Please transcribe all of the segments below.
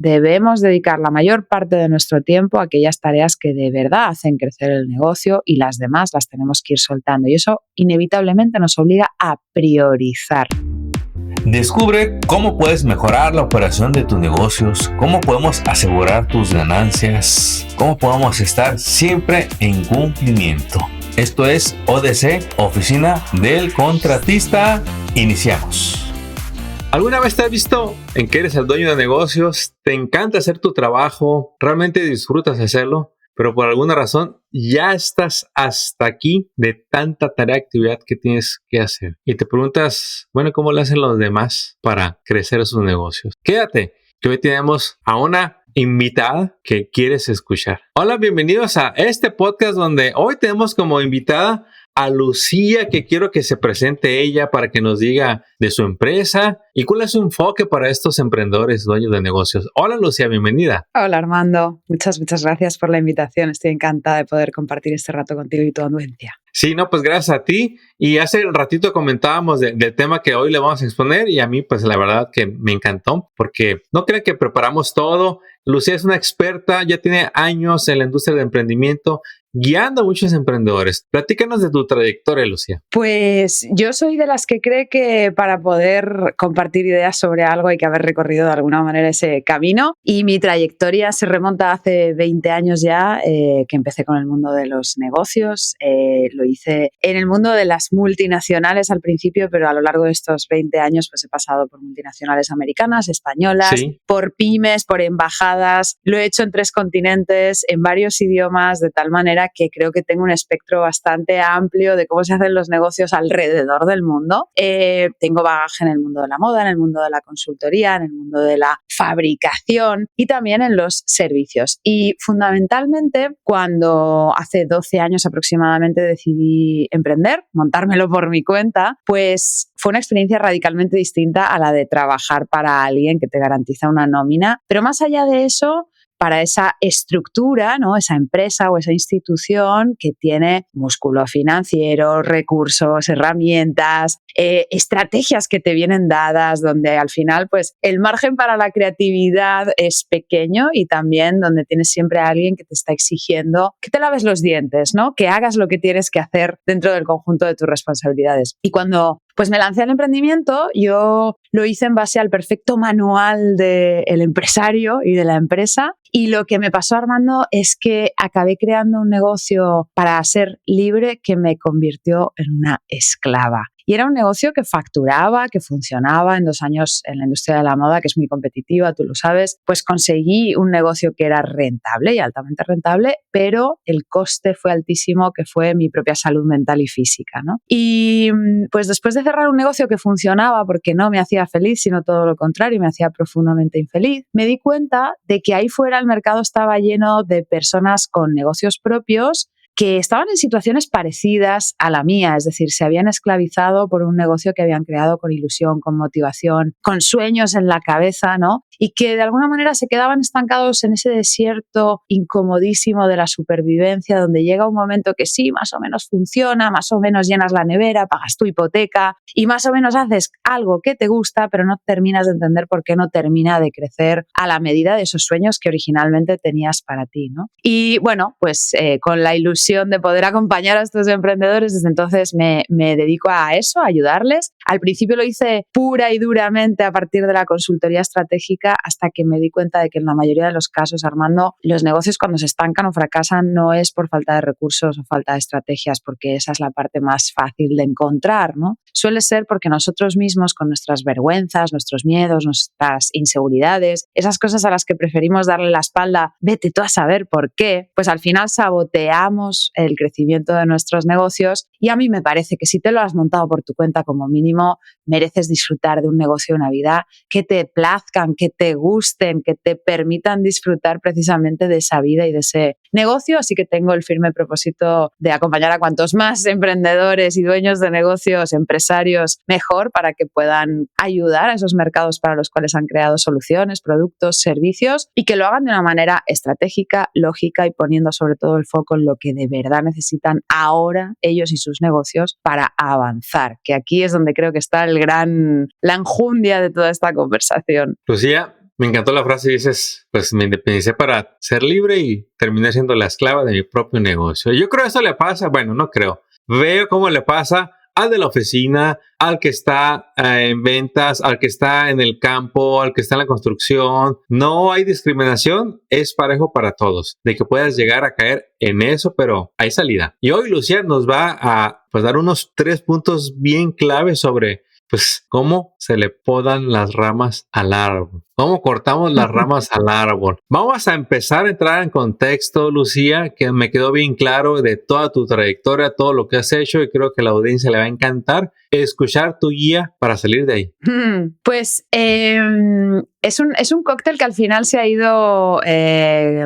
debemos dedicar la mayor parte de nuestro tiempo a aquellas tareas que de verdad hacen crecer el negocio y las demás las tenemos que ir soltando. Y eso inevitablemente nos obliga a priorizar. Descubre cómo puedes mejorar la operación de tus negocios, cómo podemos asegurar tus ganancias, cómo podemos estar siempre en cumplimiento. Esto es ODC, Oficina del Contratista. Iniciamos. ¿Alguna vez te has visto en que eres el dueño de negocios? ¿Te encanta hacer tu trabajo? ¿Realmente disfrutas hacerlo? Pero por alguna razón ya estás hasta aquí de tanta tarea, actividad que tienes que hacer. Y te preguntas, bueno, ¿cómo lo hacen los demás para crecer sus negocios? Quédate, que hoy tenemos a una invitada que quieres escuchar. Hola, bienvenidos a este podcast donde hoy tenemos como invitada a Lucía, que quiero que se presente ella para que nos diga de su empresa y cuál es su enfoque para estos emprendedores dueños de negocios. Hola Lucía, bienvenida. Hola Armando, muchas gracias por la invitación. Estoy encantada de poder compartir este rato contigo y tu audiencia. Sí, no, pues gracias a ti. Y hace un ratito comentábamos del tema que hoy le vamos a exponer y a mí pues la verdad que me encantó porque no creen que preparamos todo. Lucía es una experta, ya tiene años en la industria del emprendimiento, guiando a muchos emprendedores. Platícanos de tu trayectoria, Lucía. Pues yo soy de las que cree que para poder compartir ideas sobre algo hay que haber recorrido de alguna manera ese camino y mi trayectoria se remonta hace 20 años ya, que empecé con el mundo de los negocios. Lo hice en el mundo de las multinacionales al principio, pero a lo largo de estos 20 años pues he pasado por multinacionales americanas, españolas, sí, por pymes, por embajadas. Lo he hecho en 3 continentes, en varios idiomas, de tal manera que creo que tengo un espectro bastante amplio de cómo se hacen los negocios alrededor del mundo. Tengo bagaje en el mundo de la moda, en el mundo de la consultoría, en el mundo de la fabricación y también en los servicios. Y fundamentalmente, cuando hace 12 años aproximadamente decidí emprender, montármelo por mi cuenta, pues fue una experiencia radicalmente distinta a la de trabajar para alguien que te garantiza una nómina. Pero más allá de eso, para esa estructura, ¿no? Esa empresa o esa institución que tiene músculo financiero, recursos, herramientas, estrategias que te vienen dadas, donde al final pues el margen para la creatividad es pequeño y también donde tienes siempre a alguien que te está exigiendo que te laves los dientes, ¿no? Que hagas lo que tienes que hacer dentro del conjunto de tus responsabilidades. Y cuando pues me lancé al emprendimiento, yo lo hice en base al perfecto manual del empresario y de la empresa. Y lo que me pasó, Armando, es que acabé creando un negocio para ser libre que me convirtió en una esclava. Y era un negocio que facturaba, que funcionaba en 2 años en la industria de la moda, que es muy competitiva, tú lo sabes. Pues conseguí un negocio que era rentable y altamente rentable, pero el coste fue altísimo, que fue mi propia salud mental y física, ¿no? Y pues después de cerrar un negocio que funcionaba porque no me hacía feliz, sino todo lo contrario, me hacía profundamente infeliz, me di cuenta de que ahí fuera el mercado estaba lleno de personas con negocios propios que estaban en situaciones parecidas a la mía, es decir, se habían esclavizado por un negocio que habían creado con ilusión, con motivación, con sueños en la cabeza, ¿no? Y que de alguna manera se quedaban estancados en ese desierto incomodísimo de la supervivencia, donde llega un momento que sí, más o menos funciona, más o menos llenas la nevera, pagas tu hipoteca y más o menos haces algo que te gusta, pero no terminas de entender por qué no termina de crecer a la medida de esos sueños que originalmente tenías para ti, ¿no? Y bueno, pues con la ilusión de poder acompañar a estos emprendedores, desde entonces me dedico a eso, a ayudarles. Al principio lo hice pura y duramente a partir de la consultoría estratégica, hasta que me di cuenta de que en la mayoría de los casos, Armando, los negocios cuando se estancan o fracasan no es por falta de recursos o falta de estrategias, porque esa es la parte más fácil de encontrar, ¿no? Suele ser porque nosotros mismos, con nuestras vergüenzas, nuestros miedos, nuestras inseguridades, esas cosas a las que preferimos darle la espalda, vete tú a saber por qué, pues al final saboteamos el crecimiento de nuestros negocios. Y a mí me parece que si te lo has montado por tu cuenta, como mínimo mereces disfrutar de un negocio, una vida que te plazcan, que te gusten, que te permitan disfrutar precisamente de esa vida y de ese negocio. Así que tengo el firme propósito de acompañar a cuantos más emprendedores y dueños de negocios, empresarios, mejor, para que puedan ayudar a esos mercados para los cuales han creado soluciones, productos, servicios, y que lo hagan de una manera estratégica, lógica y poniendo sobre todo el foco en lo que de verdad necesitan ahora ellos y sus negocios para avanzar, que aquí es donde creo que está la enjundia de toda esta conversación. Lucía, Me encantó la frase, dices, pues me independicé para ser libre y terminé siendo la esclava de mi propio negocio. Yo creo que eso le pasa, bueno, no creo. Veo cómo le pasa al de la oficina, al que está en ventas, al que está en el campo, al que está en la construcción. No hay discriminación, es parejo para todos. De que puedas llegar a caer en eso, pero hay salida. Y hoy Lucía nos va a pues, dar unos 3 puntos bien claves sobre pues cómo se le podan las ramas al árbol. ¿Cómo cortamos las ramas al árbol? Vamos a empezar a entrar en contexto, Lucía, que me quedó bien claro de toda tu trayectoria, todo lo que has hecho, y creo que a la audiencia le va a encantar escuchar tu guía para salir de ahí. Pues es un cóctel que al final se ha ido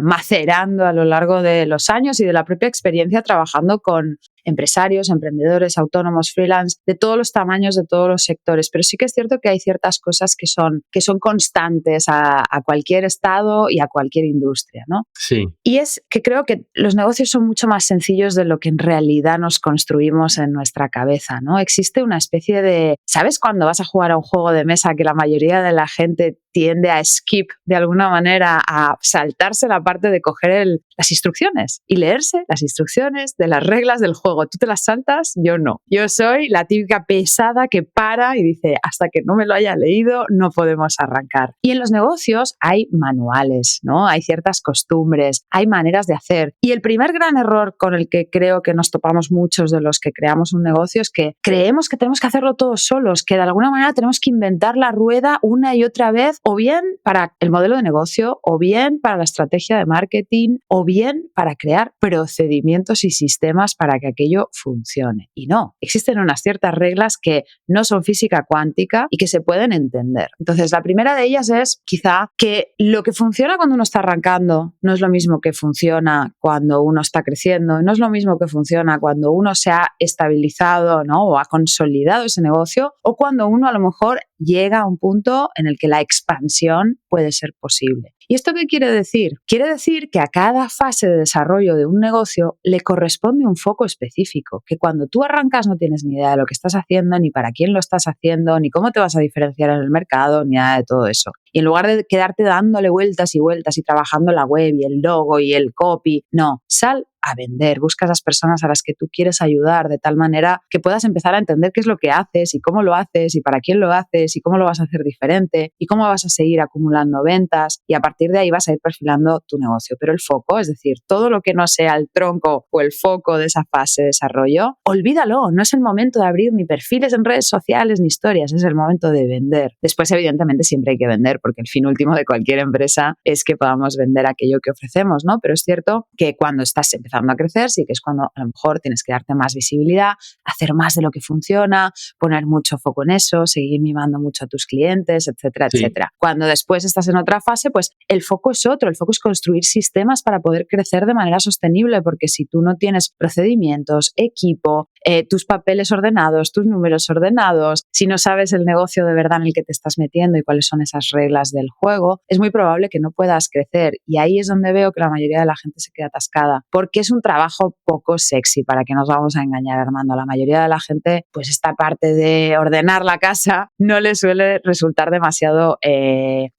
macerando a lo largo de los años y de la propia experiencia trabajando con empresarios, emprendedores, autónomos, freelance, de todos los tamaños, de todos los sectores. Pero sí que es cierto que hay ciertas cosas que son constantes a cualquier estado y a cualquier industria, ¿no? Sí. Y es que creo que los negocios son mucho más sencillos de lo que en realidad nos construimos en nuestra cabeza, ¿no? Existe una especie de... ¿Sabes cuando vas a jugar a un juego de mesa que la mayoría de la gente tiende a skip de alguna manera, a saltarse la parte de coger las instrucciones y leerse las instrucciones de las reglas del juego? ¿Tú te las saltas? Yo no. Yo soy la típica pesada que para y dice, hasta que no me lo haya leído, no podemos arrancar. Y en los negocios hay manuales, ¿no? Hay ciertas costumbres, hay maneras de hacer. Y el primer gran error con el que creo que nos topamos muchos de los que creamos un negocio es que creemos que tenemos que hacerlo todos solos, que de alguna manera tenemos que inventar la rueda una y otra vez, o bien para el modelo de negocio, o bien para la estrategia de marketing, o bien para crear procedimientos y sistemas para que aquello funcione. Y no, existen unas ciertas reglas que no son física cuántica y que se pueden entender. Entonces, la primera de ellas es quizá que lo que funciona cuando uno está arrancando no es lo mismo que funciona cuando uno está creciendo, no es lo mismo que funciona cuando uno se ha estabilizado, ¿no? O ha consolidado ese negocio, o cuando uno a lo mejor llega a un punto en el que la expansión puede ser posible. ¿Y esto qué quiere decir? Quiere decir que a cada fase de desarrollo de un negocio le corresponde un foco específico, que cuando tú arrancas no tienes ni idea de lo que estás haciendo, ni para quién lo estás haciendo, ni cómo te vas a diferenciar en el mercado, ni nada de todo eso. Y en lugar de quedarte dándole vueltas y vueltas y trabajando la web y el logo y el copy, no, sal a vender, busca a esas personas a las que tú quieres ayudar de tal manera que puedas empezar a entender qué es lo que haces y cómo lo haces y para quién lo haces y cómo lo vas a hacer diferente y cómo vas a seguir acumulando ventas, y a partir de ahí vas a ir perfilando tu negocio. Pero el foco, es decir, todo lo que no sea el tronco o el foco de esa fase de desarrollo, olvídalo, no es el momento de abrir ni perfiles en redes sociales ni historias, es el momento de vender. Después, evidentemente, siempre hay que vender porque el fin último de cualquier empresa es que podamos vender aquello que ofrecemos, ¿no? Pero es cierto que cuando estás empezando a crecer, sí que es cuando a lo mejor tienes que darte más visibilidad, hacer más de lo que funciona, poner mucho foco en eso, seguir mimando mucho a tus clientes, etcétera, Sí. etcétera. Cuando después estás en otra fase, pues el foco es otro, el foco es construir sistemas para poder crecer de manera sostenible, porque si tú no tienes procedimientos, equipo, tus papeles ordenados, tus números ordenados, si no sabes el negocio de verdad en el que te estás metiendo y cuáles son esas reglas del juego, es muy probable que no puedas crecer. Y ahí es donde veo que la mayoría de la gente se queda atascada, porque es un trabajo poco sexy, para que nos vamos a engañar, Armando. La mayoría de la gente, pues esta parte de ordenar la casa no le suele resultar demasiado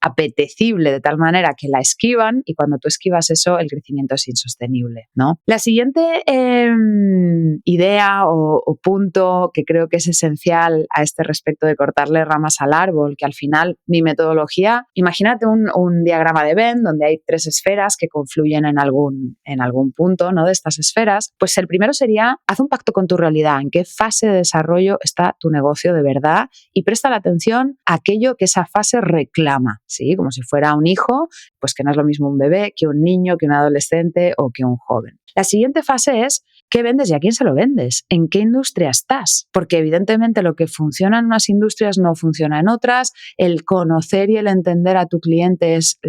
apetecible, de tal manera que la esquivan, y cuando tú esquivas eso, el crecimiento es insostenible, ¿no? La siguiente idea o punto que creo que es esencial a este respecto de cortarle ramas al árbol, que al final mi metodología, imagínate un diagrama de Venn donde hay 3 esferas que confluyen en algún punto, ¿no? De estas esferas, pues el primero sería: haz un pacto con tu realidad, en qué fase de desarrollo está tu negocio de verdad, y presta la atención a aquello que esa fase reclama, ¿sí? Como si fuera un hijo, pues que no es lo mismo un bebé que un niño, que un adolescente o que un joven. La siguiente fase es: ¿qué vendes y a quién se lo vendes? ¿En qué industria estás? Porque evidentemente lo que funciona en unas industrias no funciona en otras. El conocer y el entender a tu cliente es,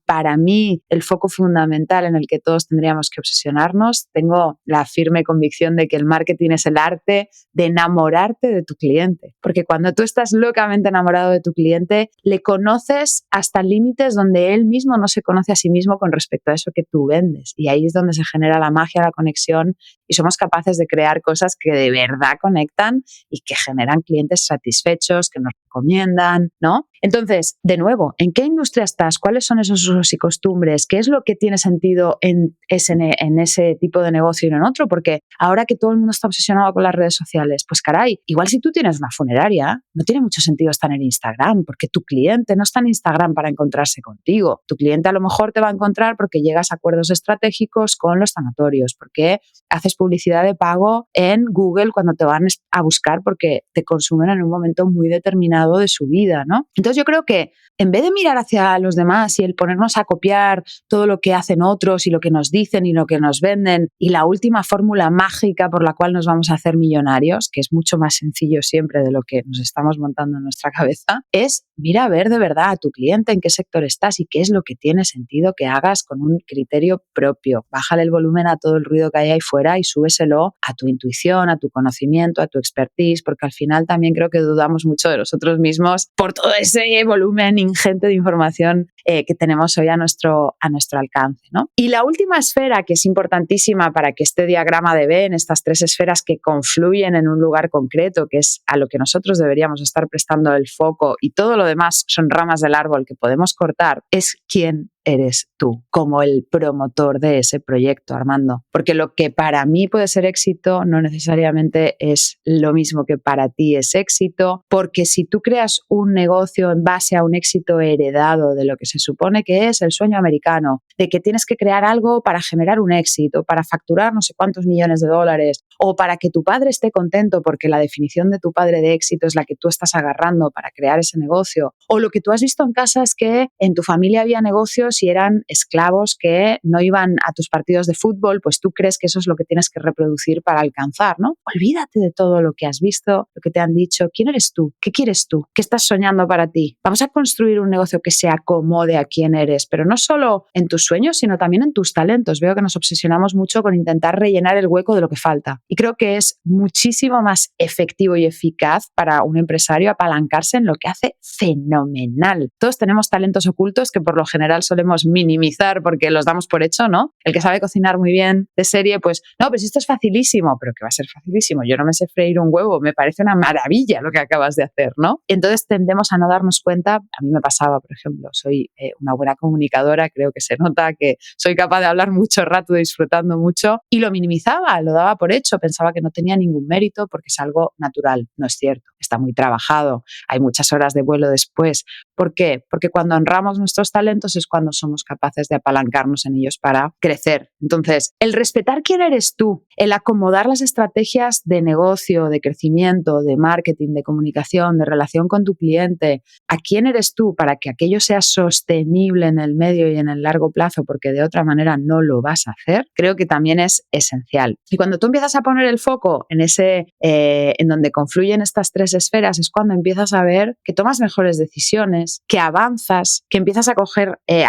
para mí, el foco fundamental en el que todos tendríamos que obsesionarnos. Tengo la firme convicción de que el marketing es el arte de enamorarte de tu cliente. Porque cuando tú estás locamente enamorado de tu cliente, le conoces hasta límites donde él mismo no se conoce a sí mismo con respecto a eso que tú vendes. Y ahí es donde se genera la magia, la conexión, y somos capaces de crear cosas que de verdad conectan y que generan clientes satisfechos, que nos recomiendan, ¿no? Entonces, de nuevo, ¿en qué industria estás? ¿Cuáles son esos usos y costumbres? ¿Qué es lo que tiene sentido en ese tipo de negocio y no en otro? Porque ahora que todo el mundo está obsesionado con las redes sociales, pues caray, igual si tú tienes una funeraria, no tiene mucho sentido estar en Instagram, porque tu cliente no está en Instagram para encontrarse contigo. Tu cliente a lo mejor te va a encontrar porque llegas a acuerdos estratégicos con los tanatorios, porque haces publicidad de pago en Google cuando te van a buscar porque te consumen en un momento muy determinado de su vida, ¿no? Entonces yo creo que en vez de mirar hacia los demás y el ponernos a copiar todo lo que hacen otros y lo que nos dicen y lo que nos venden y la última fórmula mágica por la cual nos vamos a hacer millonarios, que es mucho más sencillo siempre de lo que nos estamos montando en nuestra cabeza, es mira a ver de verdad a tu cliente en qué sector estás y qué es lo que tiene sentido que hagas con un criterio propio. Bájale el volumen a todo el ruido que hay ahí fuera y súbeselo a tu intuición, a tu conocimiento, a tu expertise, porque al final también creo que dudamos mucho de nosotros mismos por todo ese volumen ingente de información que tenemos hoy a nuestro alcance, ¿no? Y la última esfera que es importantísima para que este diagrama de Venn, estas 3 esferas que confluyen en un lugar concreto, que es a lo que nosotros deberíamos estar prestando el foco y todo lo demás son ramas del árbol que podemos cortar, es quién eres tú, como el promotor de ese proyecto, Armando. Porque lo que para mí puede ser éxito no necesariamente es lo mismo que para ti es éxito, porque si tú creas un negocio en base a un éxito heredado de lo que se supone que es el sueño americano, de que tienes que crear algo para generar un éxito, para facturar no sé cuántos millones de dólares, o para que tu padre esté contento porque la definición de tu padre de éxito es la que tú estás agarrando para crear ese negocio, o lo que tú has visto en casa es que en tu familia había negocios y eran esclavos que no iban a tus partidos de fútbol, pues tú crees que eso es lo que tienes que reproducir para alcanzar, ¿no? Olvídate de todo lo que has visto, lo que te han dicho. ¿Quién eres tú? ¿Qué quieres tú? ¿Qué estás soñando para ti? Vamos a construir un negocio que se acomode a quién eres, pero no solo en tus sueños, sino también en tus talentos. Veo que nos obsesionamos mucho con intentar rellenar el hueco de lo que falta. Y creo que es muchísimo más efectivo y eficaz para un empresario apalancarse en lo que hace fenomenal. Todos tenemos talentos ocultos que por lo general solemos minimizar porque los damos por hecho, ¿no? El que sabe cocinar muy bien de serie, pues, no, pues esto es facilísimo, pero ¿qué va a ser facilísimo? Yo no me sé freír un huevo, me parece una maravilla lo que acabas de hacer, ¿no? Entonces tendemos a no darnos cuenta, a mí me pasaba, por ejemplo, soy una buena comunicadora, creo que se nota que soy capaz de hablar mucho rato, disfrutando mucho, y lo minimizaba, lo daba por hecho, pensaba que no tenía ningún mérito porque es algo natural, no es cierto, está muy trabajado, hay muchas horas de vuelo después. ¿Por qué? Porque cuando honramos nuestros talentos es cuando somos capaces de apalancarnos en ellos para crecer. Entonces, el respetar quién eres tú, el acomodar las estrategias de negocio, de crecimiento, de marketing, de comunicación, de relación con tu cliente, a quién eres tú para que aquello sea sostenible en el medio y en el largo plazo, porque de otra manera no lo vas a hacer, creo que también es esencial. Y cuando tú empiezas a poner el foco en en donde confluyen estas 3 esferas, es cuando empiezas a ver que tomas mejores decisiones, que avanzas, que empiezas a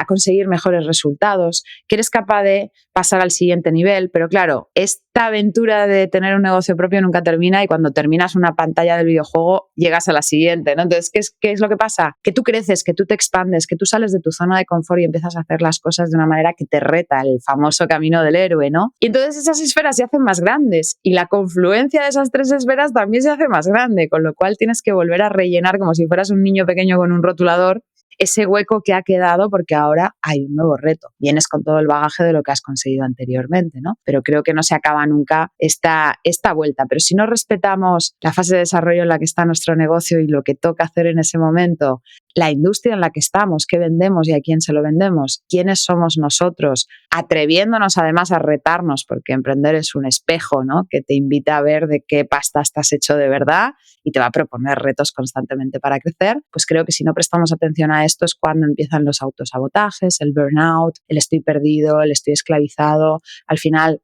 conseguir mejores resultados, que eres capaz de pasar al siguiente nivel, pero claro, esta aventura de tener un negocio propio nunca termina y cuando terminas una pantalla del videojuego llegas a la siguiente, ¿no? Entonces, ¿qué es lo que pasa? Que tú creces, que tú te expandes, que tú sales de tu zona de confort y empiezas a hacer las cosas de una manera que te reta, el famoso camino del héroe, ¿no? Y entonces esas esferas se hacen más grandes y la confluencia de esas 3 esferas también se hace más grande, con lo cual tienes que volver a rellenar como si fueras un niño pequeño con un rotulador ese hueco que ha quedado porque ahora hay un nuevo reto. Vienes con todo el bagaje de lo que has conseguido anteriormente, ¿no? Pero creo que no se acaba nunca esta vuelta. Pero si no respetamos la fase de desarrollo en la que está nuestro negocio y lo que toca hacer en ese momento, la industria en la que estamos, qué vendemos y a quién se lo vendemos, quiénes somos nosotros, atreviéndonos además a retarnos, porque emprender es un espejo, ¿no? Que te invita a ver de qué pasta estás hecho de verdad y te va a proponer retos constantemente para crecer, pues creo que si no prestamos atención a esto es cuando empiezan los autosabotajes, el burnout, el estoy perdido, el estoy esclavizado. Al final,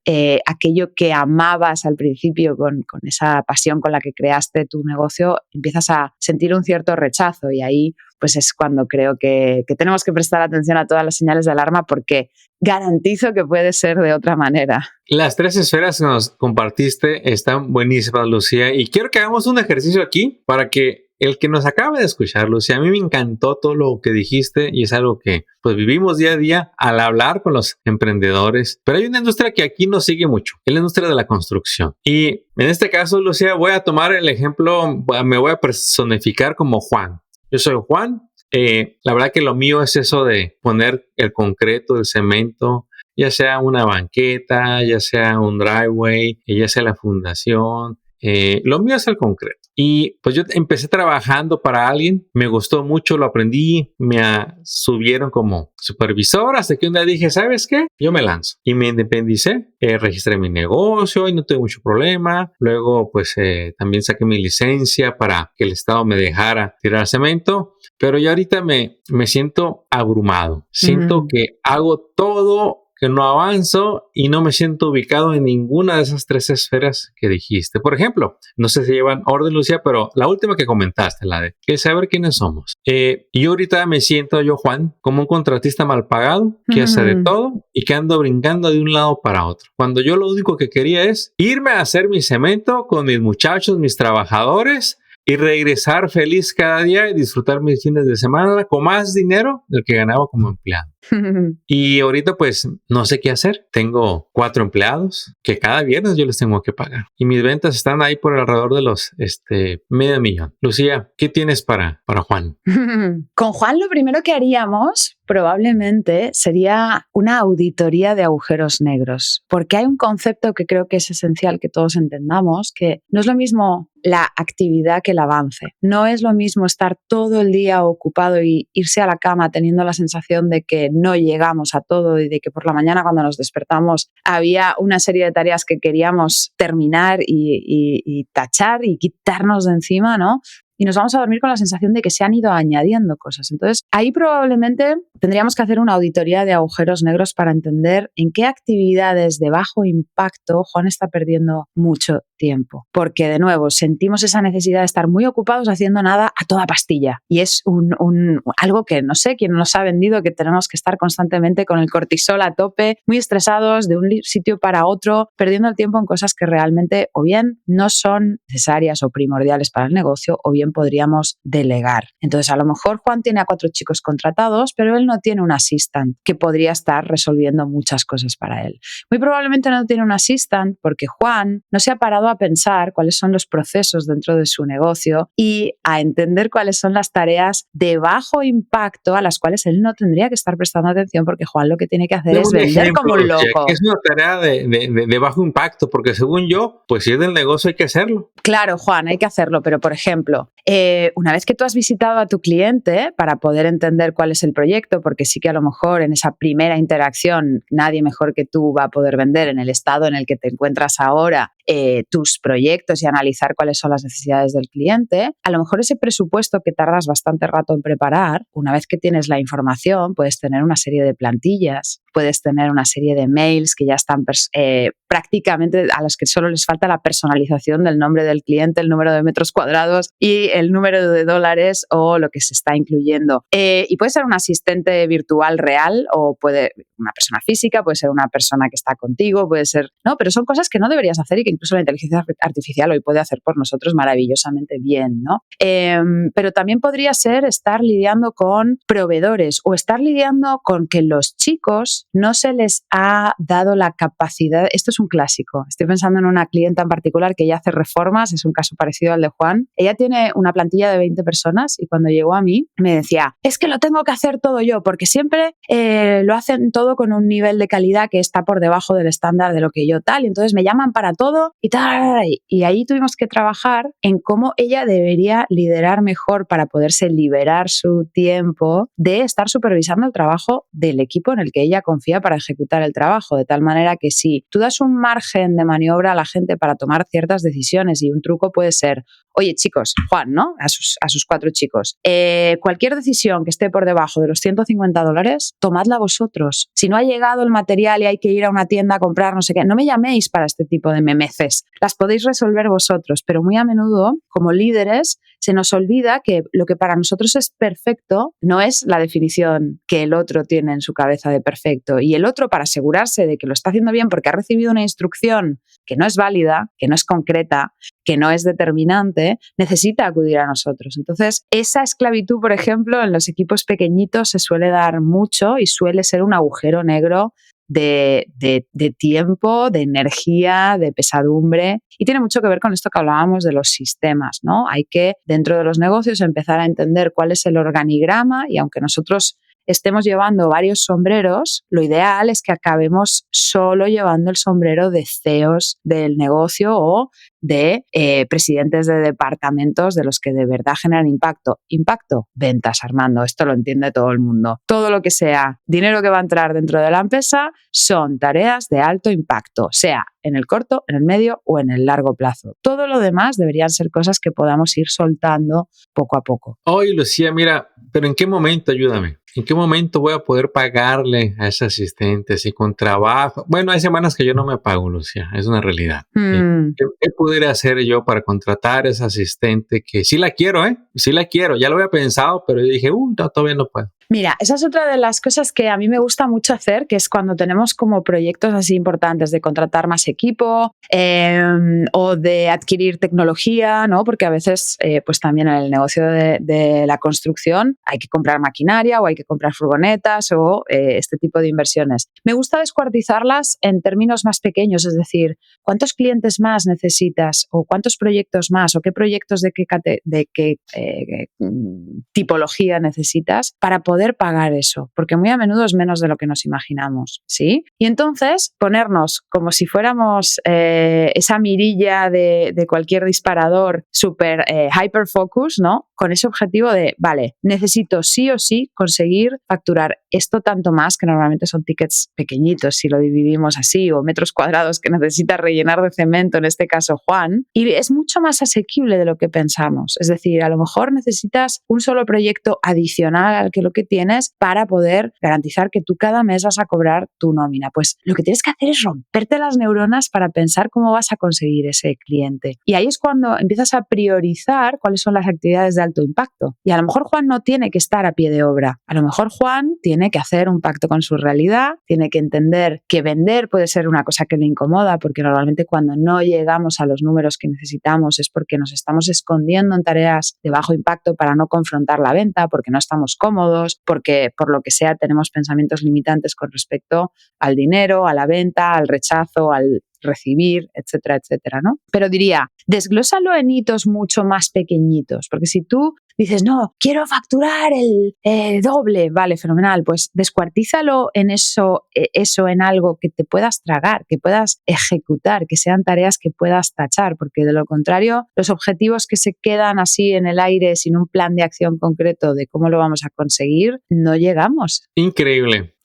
aquello que amabas al principio con esa pasión con la que creaste tu negocio, empiezas a sentir un cierto rechazo y ahí pues es cuando creo que tenemos que prestar atención a todas las señales de alarma porque garantizo que puede ser de otra manera. Las 3 esferas que nos compartiste están buenísimas, Lucía, y quiero que hagamos un ejercicio aquí para que el que nos acabe de escuchar, Lucía, a mí me encantó todo lo que dijiste y es algo que pues vivimos día a día al hablar con los emprendedores, pero hay una industria que aquí nos sigue mucho, es la industria de la construcción. Y en este caso, Lucía, voy a tomar el ejemplo, me voy a personificar como Juan. Yo soy Juan La verdad que lo mío es eso de poner el concreto, el cemento, ya sea una banqueta, ya sea un driveway, ya sea la fundación. Lo mío es el concreto. Y pues yo empecé trabajando para alguien, me gustó mucho, lo aprendí, subieron como supervisor, hasta que un día dije, ¿sabes qué? Yo me lanzo. Y me independicé, registré mi negocio y no tuve mucho problema. Luego pues también saqué mi licencia para que el Estado me dejara tirar cemento. Pero yo ahorita me siento abrumado. Siento que hago todo, que no avanzo y no me siento ubicado en ninguna de esas 3 esferas que dijiste. Por ejemplo, no sé si llevan orden, Lucía, pero la última que comentaste, la de el saber quiénes somos. Yo ahorita me siento yo, Juan, como un contratista mal pagado que hace de todo y que ando brincando de un lado para otro. Cuando yo lo único que quería es irme a hacer mi cemento con mis muchachos, mis trabajadores, y regresar feliz cada día y disfrutar mis fines de semana con más dinero del que ganaba como empleado. Y ahorita pues no sé qué hacer. Tengo 4 empleados que cada viernes yo les tengo que pagar. Y mis ventas están ahí por alrededor de los $500,000. Lucía, ¿qué tienes para Juan? Con Juan lo primero que haríamos probablemente sería una auditoría de agujeros negros, porque hay un concepto que creo que es esencial que todos entendamos, que no es lo mismo la actividad que el avance. No es lo mismo estar todo el día ocupado y irse a la cama teniendo la sensación de que no llegamos a todo y de que por la mañana cuando nos despertamos había una serie de tareas que queríamos terminar y tachar y quitarnos de encima, ¿no? Y nos vamos a dormir con la sensación de que se han ido añadiendo cosas. Entonces, ahí probablemente tendríamos que hacer una auditoría de agujeros negros para entender en qué actividades de bajo impacto Juan está perdiendo mucho tiempo. Porque, de nuevo, sentimos esa necesidad de estar muy ocupados haciendo nada a toda pastilla. Y es algo que, no sé, quién nos ha vendido, que tenemos que estar constantemente con el cortisol a tope, muy estresados de un sitio para otro, perdiendo el tiempo en cosas que realmente o bien no son necesarias o primordiales para el negocio, o bien podríamos delegar. Entonces, a lo mejor Juan tiene a 4 chicos contratados, pero él no tiene un assistant que podría estar resolviendo muchas cosas para él. Muy probablemente no tiene un assistant porque Juan no se ha parado a pensar cuáles son los procesos dentro de su negocio y a entender cuáles son las tareas de bajo impacto a las cuales él no tendría que estar prestando atención, porque Juan lo que tiene que hacer es vender como un loco. Es una tarea de bajo impacto, porque según yo, pues si es del negocio hay que hacerlo. Claro, Juan, hay que hacerlo, pero por ejemplo, una vez que tú has visitado a tu cliente para poder entender cuál es el proyecto, porque sí que a lo mejor en esa primera interacción nadie mejor que tú va a poder vender en el estado en el que te encuentras ahora tus proyectos y analizar cuáles son las necesidades del cliente, a lo mejor ese presupuesto que tardas bastante rato en preparar, una vez que tienes la información, puedes tener una serie de plantillas, puedes tener una serie de mails que ya están prácticamente a los que solo les falta la personalización del nombre del cliente, el número de metros cuadrados y el número de dólares o lo que se está incluyendo. Y puede ser un asistente virtual real o puede una persona física, puede ser una persona que está contigo, puede ser... No, pero son cosas que no deberías hacer y que incluso la inteligencia artificial hoy puede hacer por nosotros maravillosamente bien, ¿no? Pero también podría ser estar lidiando con proveedores o estar lidiando con que los chicos no se les ha dado la capacidad. Esto es un clásico. Estoy pensando en una clienta en particular que ella hace reformas, es un caso parecido al de Juan. Ella tiene una plantilla de 20 personas y cuando llegó a mí me decía, es que lo tengo que hacer todo yo porque siempre lo hacen todo con un nivel de calidad que está por debajo del estándar de lo que yo tal y entonces me llaman para todo y tal. Y ahí tuvimos que trabajar en cómo ella debería liderar mejor para poderse liberar su tiempo de estar supervisando el trabajo del equipo en el que ella confía para ejecutar el trabajo, de tal manera que si tú das un margen de maniobra a la gente para tomar ciertas decisiones y un truco puede ser, oye chicos, Juan, ¿no? A sus 4 chicos, cualquier decisión que esté por debajo de los $150, tomadla vosotros. Si no ha llegado el material y hay que ir a una tienda a comprar no sé qué, no me llaméis para este tipo de memeces, las podéis resolver vosotros, pero muy a menudo, como líderes, se nos olvida que lo que para nosotros es perfecto no es la definición que el otro tiene en su cabeza de perfecto. Y el otro, para asegurarse de que lo está haciendo bien porque ha recibido una instrucción que no es válida, que no es concreta, que no es determinante, necesita acudir a nosotros. Entonces, esa esclavitud, por ejemplo, en los equipos pequeñitos se suele dar mucho y suele ser un agujero negro de tiempo, de energía, de pesadumbre, y tiene mucho que ver con esto que hablábamos de los sistemas, ¿no? Hay que, dentro de los negocios, empezar a entender cuál es el organigrama, y aunque nosotros estemos llevando varios sombreros, lo ideal es que acabemos solo llevando el sombrero de CEOs del negocio o de presidentes de departamentos de los que de verdad generan impacto. Impacto, ventas, Armando, esto lo entiende todo el mundo. Todo lo que sea dinero que va a entrar dentro de la empresa son tareas de alto impacto, sea en el corto, en el medio o en el largo plazo. Todo lo demás deberían ser cosas que podamos ir soltando poco a poco. Oye, Lucía, mira, pero ¿en qué momento, ayúdame? ¿En qué momento voy a poder pagarle a ese asistente si con trabajo? Bueno, hay semanas que yo no me pago, Lucía, es una realidad. ¿Qué pudiera hacer yo para contratar a ese asistente que sí la quiero, Sí la quiero, ya lo había pensado, pero yo dije, no, todavía no puedo. Mira, esa es otra de las cosas que a mí me gusta mucho hacer, que es cuando tenemos como proyectos así importantes de contratar más equipo o de adquirir tecnología, ¿no? Porque a veces, pues también en el negocio de la construcción hay que comprar maquinaria o hay que comprar furgonetas o este tipo de inversiones. Me gusta descuartizarlas en términos más pequeños, es decir, ¿cuántos clientes más necesitas o cuántos proyectos más o qué proyectos de qué tipología necesitas para poder pagar eso? Porque muy a menudo es menos de lo que nos imaginamos, ¿sí? Y entonces ponernos como si fuéramos esa mirilla de cualquier disparador súper hyperfocus, ¿no? Con ese objetivo de, vale, necesito sí o sí conseguir facturar esto tanto más, que normalmente son tickets pequeñitos si lo dividimos así, o metros cuadrados que necesita rellenar de cemento, en este caso Juan, y es mucho más asequible de lo que pensamos. Es decir, a lo mejor necesitas un solo proyecto adicional al que lo que tienes para poder garantizar que tú cada mes vas a cobrar tu nómina. Pues lo que tienes que hacer es romperte las neuronas para pensar cómo vas a conseguir ese cliente. Y ahí es cuando empiezas a priorizar cuáles son las actividades de alto impacto. Y a lo mejor Juan no tiene que estar a pie de obra. A lo mejor Juan tiene que hacer un pacto con su realidad, tiene que entender que vender puede ser una cosa que le incomoda, porque normalmente cuando no llegamos a los números que necesitamos es porque nos estamos escondiendo en tareas de bajo impacto para no confrontar la venta, porque no estamos cómodos, porque por lo que sea tenemos pensamientos limitantes con respecto al dinero, a la venta, al rechazo, al recibir, etcétera, etcétera, ¿no? Pero diría, desglósalo en hitos mucho más pequeñitos, porque si tú dices, no, quiero facturar el doble, vale, fenomenal, pues descuartízalo en eso en algo que te puedas tragar, que puedas ejecutar, que sean tareas que puedas tachar, porque de lo contrario, los objetivos que se quedan así en el aire sin un plan de acción concreto de cómo lo vamos a conseguir, no llegamos. Increíble.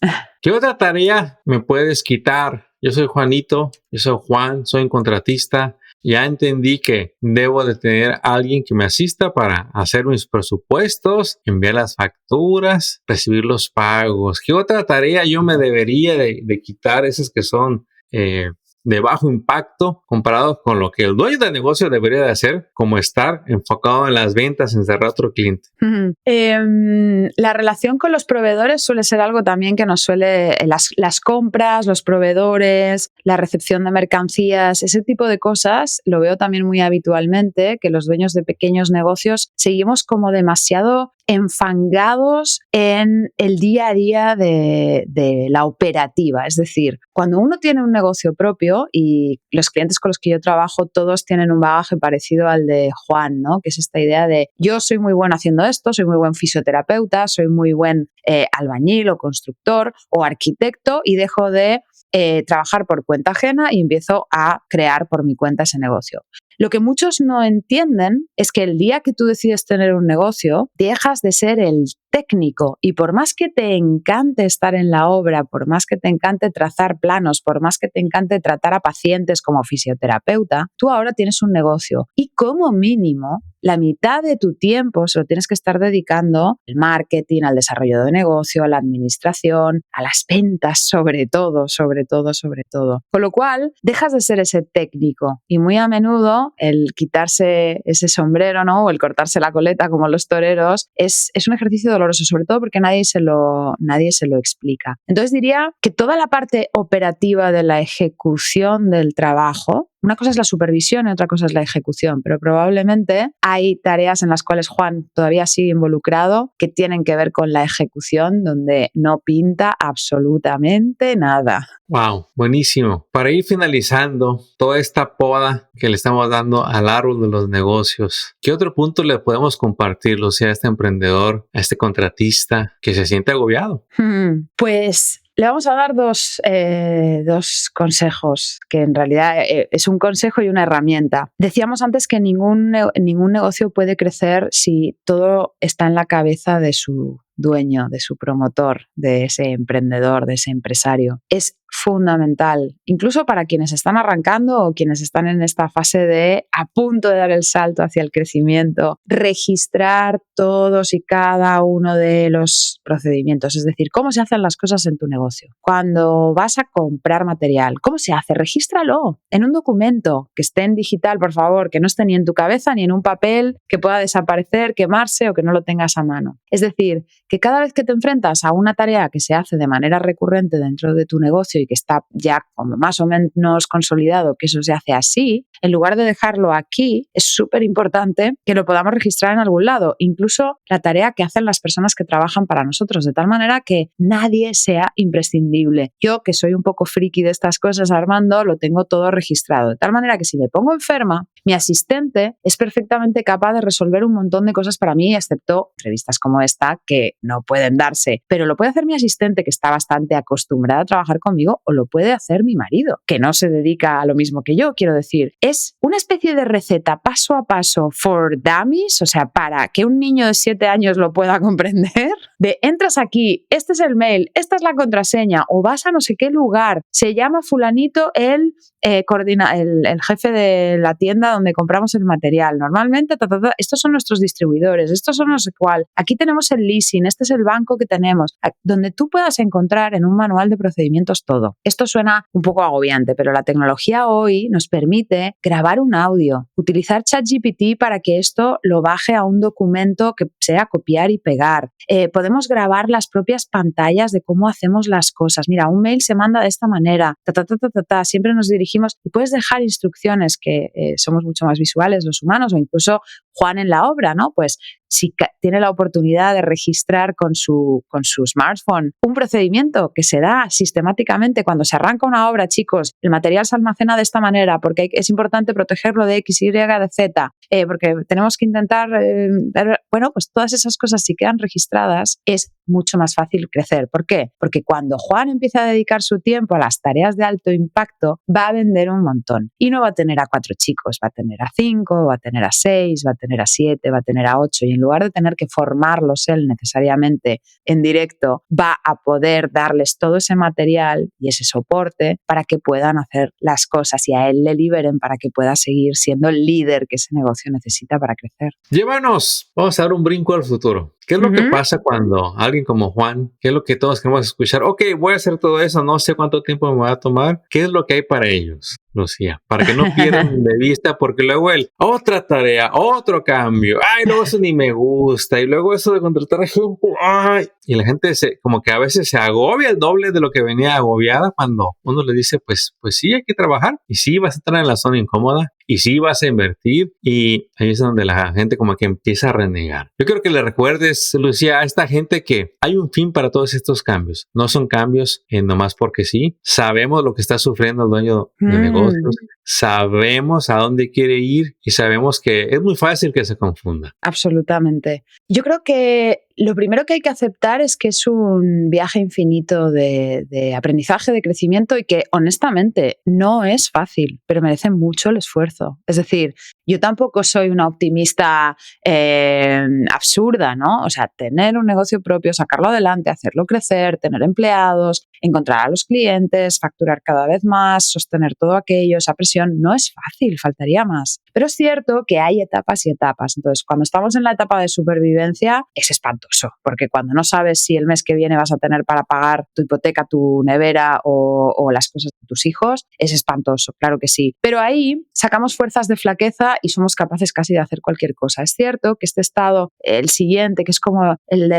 ¿Qué otra tarea me puedes quitar? Yo soy Juanito, yo soy Juan, soy un contratista. Ya entendí que debo de tener a alguien que me asista para hacer mis presupuestos, enviar las facturas, recibir los pagos. ¿Qué otra tarea yo me debería de quitar? Esas que son de bajo impacto comparado con lo que el dueño del negocio debería de hacer, como estar enfocado en las ventas, en cerrar a otro cliente. La relación con los proveedores suele ser algo también que nos suele, las compras, los proveedores, la recepción de mercancías, ese tipo de cosas lo veo también muy habitualmente, que los dueños de pequeños negocios seguimos como demasiado enfangados en el día a día de la operativa. Es decir, cuando uno tiene un negocio propio, y los clientes con los que yo trabajo todos tienen un bagaje parecido al de Juan, ¿no? Que es esta idea de yo soy muy bueno haciendo esto, soy muy buen fisioterapeuta, soy muy buen albañil o constructor o arquitecto y dejo de trabajar por cuenta ajena y empiezo a crear por mi cuenta ese negocio. Lo que muchos no entienden es que el día que tú decides tener un negocio, dejas de ser el técnico, y por más que te encante estar en la obra, por más que te encante trazar planos, por más que te encante tratar a pacientes como fisioterapeuta, tú ahora tienes un negocio y como mínimo la mitad de tu tiempo se lo tienes que estar dedicando al marketing, al desarrollo de negocio, a la administración, a las ventas, sobre todo. Con lo cual, dejas de ser ese técnico y muy a menudo el quitarse ese sombrero, ¿no? O el cortarse la coleta como los toreros es un ejercicio doloroso, sobre todo porque nadie se lo explica. Entonces diría que toda la parte operativa de la ejecución del trabajo una cosa es la supervisión y otra cosa es la ejecución, pero probablemente hay tareas en las cuales Juan todavía sigue involucrado que tienen que ver con la ejecución, donde no pinta absolutamente nada. Wow, buenísimo. Para ir finalizando toda esta poda que le estamos dando al árbol de los negocios, ¿qué otro punto le podemos compartir, Lucía, a este emprendedor, a este contratista que se siente agobiado? Pues le vamos a dar dos consejos, que en realidad es un consejo y una herramienta. Decíamos antes que ningún negocio puede crecer si todo está en la cabeza de su dueño, de su promotor, de ese emprendedor, de ese empresario. Es fundamental, incluso para quienes están arrancando o quienes están en esta fase de a punto de dar el salto hacia el crecimiento, registrar todos y cada uno de los procedimientos, es decir, cómo se hacen las cosas en tu negocio. Cuando vas a comprar material, ¿cómo se hace? Regístralo en un documento que esté en digital, por favor, que no esté ni en tu cabeza ni en un papel que pueda desaparecer, quemarse o que no lo tengas a mano. Es decir, que cada vez que te enfrentas a una tarea que se hace de manera recurrente dentro de tu negocio y que está ya como más o menos consolidado que eso se hace así, en lugar de dejarlo aquí, es súper importante que lo podamos registrar en algún lado, incluso la tarea que hacen las personas que trabajan para nosotros, de tal manera que nadie sea imprescindible. Yo, que soy un poco friki de estas cosas, Armando, lo tengo todo registrado, de tal manera que si me pongo enferma, mi asistente es perfectamente capaz de resolver un montón de cosas para mí, excepto entrevistas como esta que no pueden darse, pero lo puede hacer mi asistente, que está bastante acostumbrada a trabajar conmigo, o lo puede hacer mi marido, que no se dedica a lo mismo que yo. Quiero decir, es una especie de receta paso a paso for dummies, o sea, para que un niño de 7 años lo pueda comprender, de entras aquí, este es el mail, esta es la contraseña, o vas a no sé qué lugar, se llama fulanito el jefe de la tienda donde compramos el material. Normalmente, estos son nuestros distribuidores, estos son no sé cuál. Aquí tenemos el leasing, este es el banco que tenemos. Donde tú puedas encontrar en un manual de procedimientos todo. Esto suena un poco agobiante, pero la tecnología hoy nos permite grabar un audio, utilizar ChatGPT para que esto lo baje a un documento que sea copiar y pegar. Podemos grabar las propias pantallas de cómo hacemos las cosas. Mira, un mail se manda de esta manera, siempre nos dirigimos y puedes dejar instrucciones que somos mucho más visuales los humanos, o incluso Juan en la obra, ¿no? Pues si tiene la oportunidad de registrar con su smartphone un procedimiento que se da sistemáticamente cuando se arranca una obra, chicos, el material se almacena de esta manera porque es importante protegerlo de X, Y, de Z, porque tenemos que intentar, bueno, pues todas esas cosas si quedan registradas es mucho más fácil crecer. ¿Por qué? Porque cuando Juan empieza a dedicar su tiempo a las tareas de alto impacto, va a vender un montón y no va a tener a 4 chicos, va a tener a 5, va a tener a 6, va a tener a 7, va a tener a 8 y en lugar de tener que formarlos él necesariamente en directo, va a poder darles todo ese material y ese soporte para que puedan hacer las cosas y a él le liberen para que pueda seguir siendo el líder que ese negocio necesita para crecer. Vamos a dar un brinco al futuro. ¿Qué es lo que pasa cuando alguien como Juan, qué es lo que todos queremos escuchar? Ok, voy a hacer todo eso, no sé cuánto tiempo me va a tomar. ¿Qué es lo que hay para ellos, Lucía? Para que no pierdan de vista, porque luego otra tarea, otro cambio, ay, luego eso ni me gusta, y luego eso de contratar gente, ay, y la gente como que a veces se agobia el doble de lo que venía agobiada cuando uno le dice, pues sí, hay que trabajar, y sí vas a estar en la zona incómoda, y sí vas a invertir, y ahí es donde la gente como que empieza a renegar. Yo quiero que le recuerdes, Lucía, a esta gente que hay un fin para todos estos cambios. No son cambios nomás porque sí. Sabemos lo que está sufriendo el dueño de negocios, sabemos a dónde quiere ir y sabemos que es muy fácil que se confunda. Absolutamente. Yo creo que lo primero que hay que aceptar es que es un viaje infinito de aprendizaje, de crecimiento y que honestamente no es fácil, pero merece mucho el esfuerzo. Es decir, yo tampoco soy una optimista absurda, ¿no? O sea, tener un negocio propio, sacarlo adelante, hacerlo crecer, tener empleados, encontrar a los clientes, facturar cada vez más, sostener todo aquello, esa presión, no es fácil, faltaría más. Pero es cierto que hay etapas y etapas. Entonces, cuando estamos en la etapa de supervivencia, es espantoso, porque cuando no sabes si el mes que viene vas a tener para pagar tu hipoteca, tu nevera o las cosas de tus hijos, es espantoso, claro que sí. Pero ahí sacamos fuerzas de flaqueza y somos capaces casi de hacer cualquier cosa. Es cierto que este estado, el siguiente, que es como el de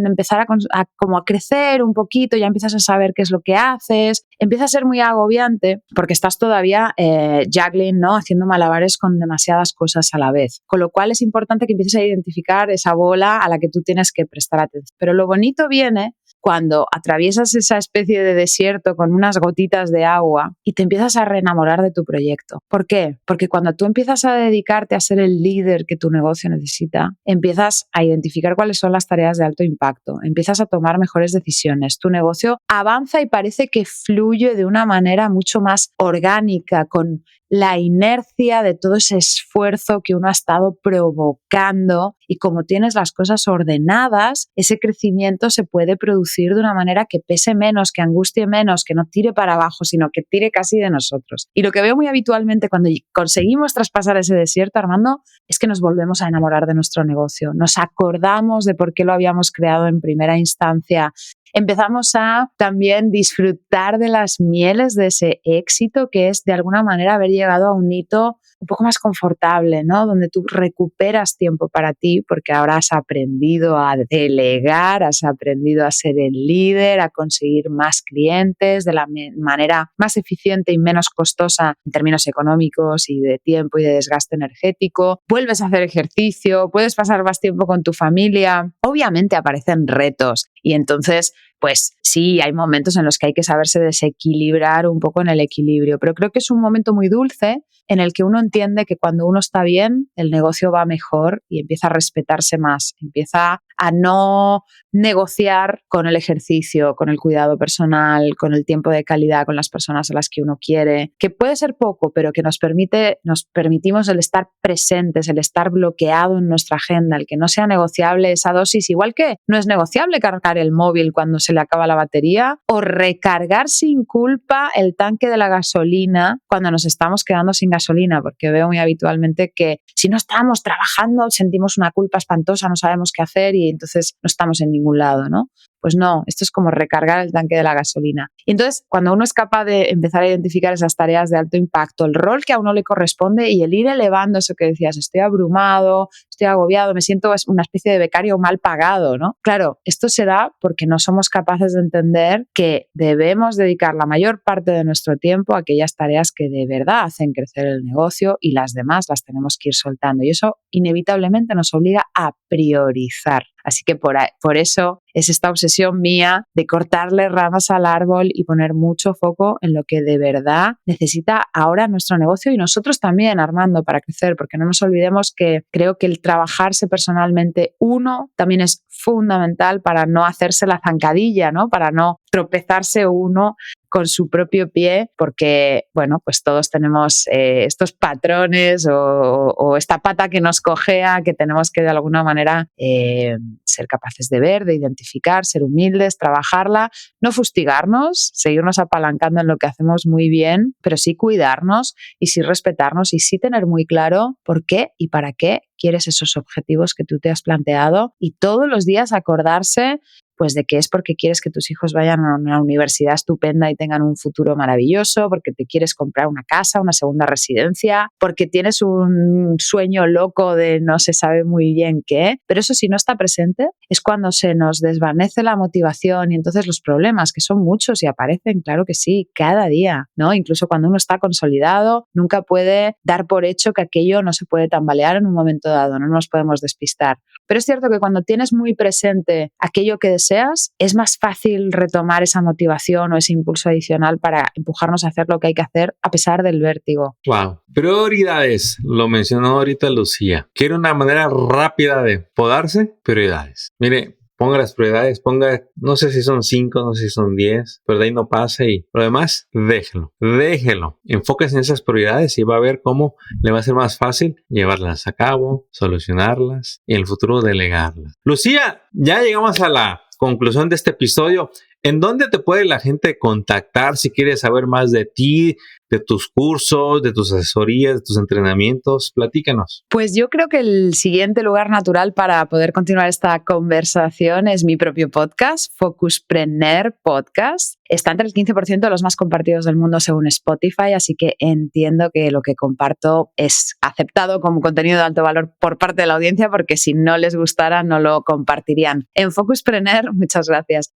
empezar a crecer un poquito, ya empiezas a saber qué es lo que haces, empieza a ser muy agobiante porque estás todavía juggling, ¿no? Haciendo malabares con demasiadas cosas a la vez. Con lo cual es importante que empieces a identificar esa bola a la que tú tienes que prestar atención. Pero lo bonito viene cuando atraviesas esa especie de desierto con unas gotitas de agua y te empiezas a reenamorar de tu proyecto. ¿Por qué? Porque cuando tú empiezas a dedicarte a ser el líder que tu negocio necesita, empiezas a identificar cuáles son las tareas de alto impacto, empiezas a tomar mejores decisiones, tu negocio avanza y parece que fluye de una manera mucho más orgánica, con la inercia de todo ese esfuerzo que uno ha estado provocando, y como tienes las cosas ordenadas, ese crecimiento se puede producir de una manera que pese menos, que angustie menos, que no tire para abajo, sino que tire casi de nosotros. Y lo que veo muy habitualmente cuando conseguimos traspasar ese desierto, Armando, es que nos volvemos a enamorar de nuestro negocio, nos acordamos de por qué lo habíamos creado en primera instancia. Empezamos a también disfrutar de las mieles de ese éxito, que es de alguna manera haber llegado a un hito un poco más confortable, ¿no? Donde tú recuperas tiempo para ti porque ahora has aprendido a delegar, has aprendido a ser el líder, a conseguir más clientes de la manera más eficiente y menos costosa en términos económicos y de tiempo y de desgaste energético. Vuelves a hacer ejercicio, puedes pasar más tiempo con tu familia. Obviamente aparecen retos y entonces pues sí, hay momentos en los que hay que saberse desequilibrar un poco en el equilibrio, pero creo que es un momento muy dulce en el que uno entiende que cuando uno está bien, el negocio va mejor y empieza a respetarse más, empieza a no negociar con el ejercicio, con el cuidado personal, con el tiempo de calidad con las personas a las que uno quiere, que puede ser poco, pero que nos permitimos el estar presentes, el estar bloqueado en nuestra agenda, el que no sea negociable esa dosis, igual que no es negociable cargar el móvil cuando se le acaba la batería o recargar sin culpa el tanque de la gasolina cuando nos estamos quedando sin gasolina, porque veo muy habitualmente que si no estamos trabajando sentimos una culpa espantosa, no sabemos qué hacer y entonces no estamos en ningún lado, ¿no? Pues no, esto es como recargar el tanque de la gasolina. Y entonces, cuando uno es capaz de empezar a identificar esas tareas de alto impacto, el rol que a uno le corresponde y el ir elevando eso que decías, estoy abrumado, estoy agobiado, me siento una especie de becario mal pagado, ¿no? Claro, esto se da porque no somos capaces de entender que debemos dedicar la mayor parte de nuestro tiempo a aquellas tareas que de verdad hacen crecer el negocio y las demás las tenemos que ir soltando. Y eso inevitablemente nos obliga a priorizar. Así que por eso es esta obsesión mía de cortarle ramas al árbol y poner mucho foco en lo que de verdad necesita ahora nuestro negocio y nosotros también, Armando, para crecer, porque no nos olvidemos que creo que el trabajarse personalmente uno también es fundamental para no hacerse la zancadilla, ¿no? Para no tropezarse uno con su propio pie, porque, bueno, pues todos tenemos estos patrones o esta pata que nos cojea, que tenemos que de alguna manera ser capaces de ver, de identificar, ser humildes, trabajarla, no fustigarnos, seguirnos apalancando en lo que hacemos muy bien, pero sí cuidarnos y sí respetarnos y sí tener muy claro por qué y para qué quieres esos objetivos que tú te has planteado y todos los días acordarse pues de que es porque quieres que tus hijos vayan a una universidad estupenda y tengan un futuro maravilloso, porque te quieres comprar una casa, una segunda residencia, porque tienes un sueño loco de no se sabe muy bien qué, pero eso si no está presente es cuando se nos desvanece la motivación y entonces los problemas, que son muchos y aparecen, claro que sí, cada día, ¿no? Incluso cuando uno está consolidado, nunca puede dar por hecho que aquello no se puede tambalear en un momento dado, no nos podemos despistar. Pero es cierto que cuando tienes muy presente aquello que deseas, es más fácil retomar esa motivación o ese impulso adicional para empujarnos a hacer lo que hay que hacer a pesar del vértigo. Wow. Prioridades. Lo mencionó ahorita Lucía. Quiero una manera rápida de podarse. Prioridades. Mire, ponga las prioridades, no sé si son 5, no sé si son 10, pero de ahí no pase y lo demás, déjelo. Enfóquese en esas prioridades y va a ver cómo le va a ser más fácil llevarlas a cabo, solucionarlas y en el futuro delegarlas. Lucía, ya llegamos a la conclusión de este episodio. ¿En dónde te puede la gente contactar si quiere saber más de ti, de tus cursos, de tus asesorías, de tus entrenamientos? Platícanos. Pues yo creo que el siguiente lugar natural para poder continuar esta conversación es mi propio podcast, Focuspreneur Podcast. Está entre el 15% de los más compartidos del mundo según Spotify, así que entiendo que lo que comparto es aceptado como contenido de alto valor por parte de la audiencia, porque si no les gustara no lo compartirían. En Focuspreneur, muchas gracias.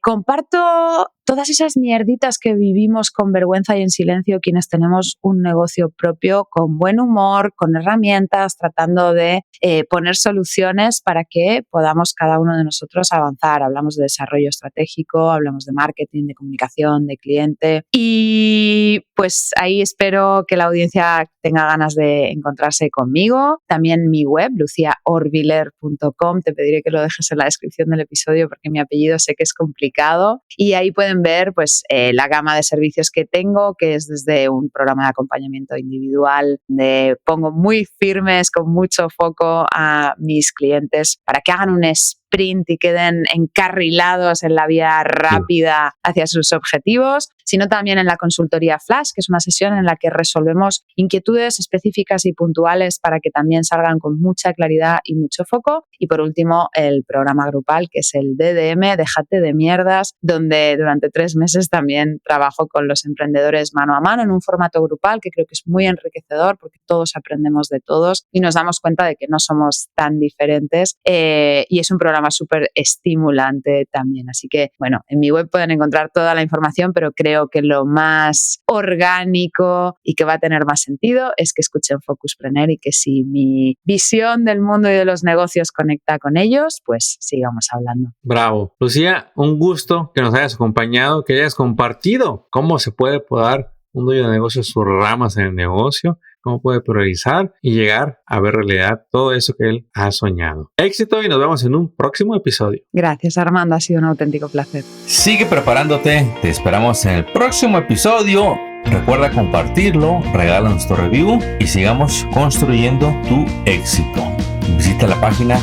Comparto todas esas mierditas que vivimos con vergüenza y en silencio quienes tenemos un negocio propio, con buen humor, con herramientas, tratando de poner soluciones para que podamos cada uno de nosotros avanzar. Hablamos de desarrollo estratégico, hablamos de marketing, de comunicación, de cliente, y pues ahí espero que la audiencia tenga ganas de encontrarse conmigo. También mi web, luciaorviller.com, te pediré que lo dejes en la descripción del episodio porque mi apellido sé que es complicado, y ahí pueden ver pues la gama de servicios que tengo, que es desde un programa de acompañamiento individual donde pongo muy firmes, con mucho foco a mis clientes para que hagan un sprint y queden encarrilados en la vía rápida hacia sus objetivos, sino también en la consultoría Flash, que es una sesión en la que resolvemos inquietudes específicas y puntuales para que también salgan con mucha claridad y mucho foco. Y por último, el programa grupal, que es el DDM, Déjate de Mierdas, donde durante 3 meses también trabajo con los emprendedores mano a mano en un formato grupal que creo que es muy enriquecedor porque todos aprendemos de todos y nos damos cuenta de que no somos tan diferentes, y es un programa súper estimulante también. Así que, bueno, en mi web pueden encontrar toda la información, pero creo que lo más orgánico y que va a tener más sentido es que escuchen Focuspreneur y que si mi visión del mundo y de los negocios conecta con ellos, pues sigamos hablando. Bravo. Lucía, un gusto que nos hayas acompañado, que hayas compartido cómo se puede podar un dueño de negocios sus ramas en el negocio, cómo puede priorizar y llegar a ver realidad todo eso que él ha soñado. Éxito y nos vemos en un próximo episodio. Gracias, Armando. Ha sido un auténtico placer. Sigue preparándote. Te esperamos en el próximo episodio. Recuerda compartirlo, regálanos tu review y sigamos construyendo tu éxito. Visita la página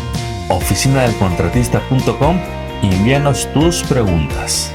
oficinadelcontratista.com y envíanos tus preguntas.